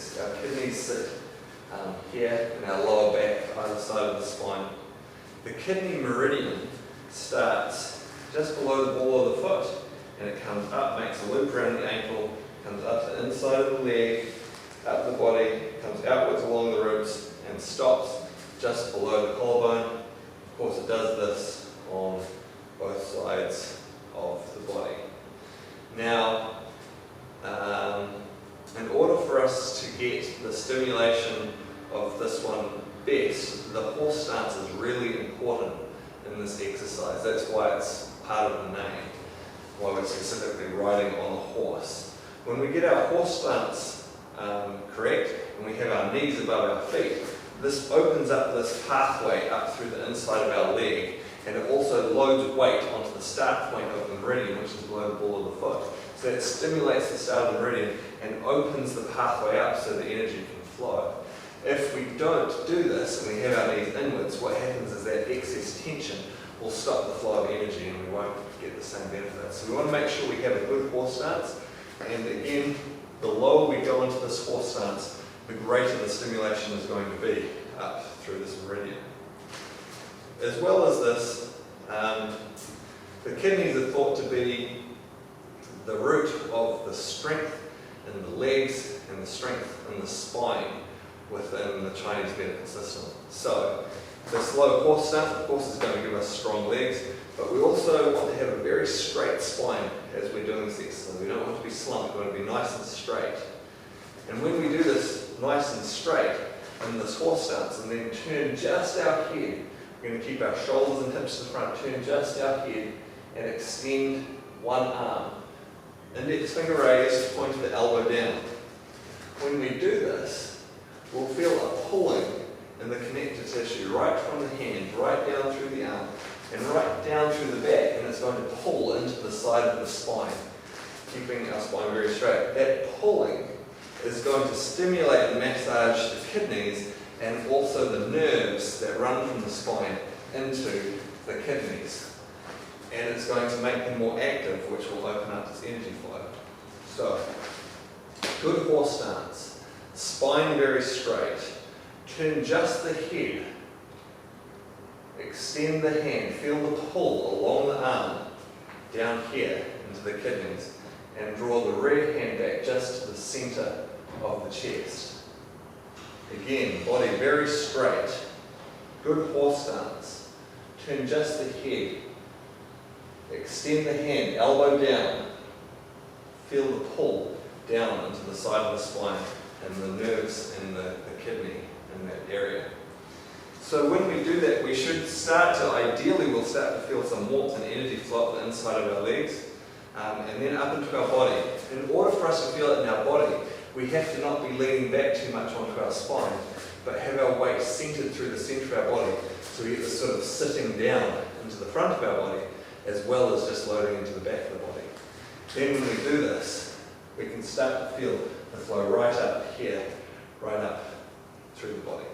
kidneys. Our kidneys sit here in our lower back, either side of the spine. The kidney meridian starts just below the ball of the foot, and it comes up, makes a loop around the ankle, comes up the inside of the leg, up the body, comes outwards along the ribs, and stops just below the collarbone. Of course, it does this on both sides of the body. Now, in order for us to get the stimulation of this one best, the horse stance is really important in this exercise. That's why it's part of the name, why we're specifically riding on a horse. When we get our horse stance correct, and we have our knees above our feet, this opens up this pathway up through the inside of our leg, and it also loads weight onto the start point of the meridian, which is below the ball of the foot. So it stimulates the start of the meridian and opens the pathway up so the energy can flow. If we don't do this and we have our knees inwards, what happens is that excess tension will stop the flow of energy and we won't get the same benefits. So we want to make sure we have a good horse stance, and again, the lower we go into this horse stance, the greater the stimulation is going to be up through this meridian. As well as this, the kidneys are thought to be the root of the strength in the legs and the strength in the spine within the Chinese medical system. So this low horse stance, of course, is going to give us strong legs, but we also want to have a very straight spine as we're doing this exercise. We don't want to be slumped, we want to be nice and straight. And when we do this nice and straight in this horse stance and then turn just our head, we're going to keep our shoulders and hips to the front, turn just our head and extend one arm. Index finger raised, point the elbow down. When we do this, we'll feel a pulling in the connective tissue right from the hand, right down through the arm, and right down through the back, and it's going to pull into the side of the spine, keeping our spine very straight. That pulling is going to stimulate and massage the kidneys and also the nerves that run from the spine into the kidneys. And it's going to make them more active, which will open up this energy flow. So, good horse stance, spine very straight, turn just the head, extend the hand, feel the pull along the arm, down here into the kidneys, and draw the rear hand back just to the center of the chest. Again, body very straight, good horse stance, turn just the head, extend the hand, elbow down, feel the pull down into the side of the spine and the nerves and the kidney in that area. So when we do that, we should start to, ideally we'll start to feel some warmth and energy flow up the inside of our legs and then up into our body. In order for us to feel it in our body, we have to not be leaning back too much onto our spine, but have our weight centered through the center of our body, so we get this sort of sitting down into the front of our body, as well as just loading into the back of the body. Then when we do this, we can start to feel the flow right up here, right up through the body.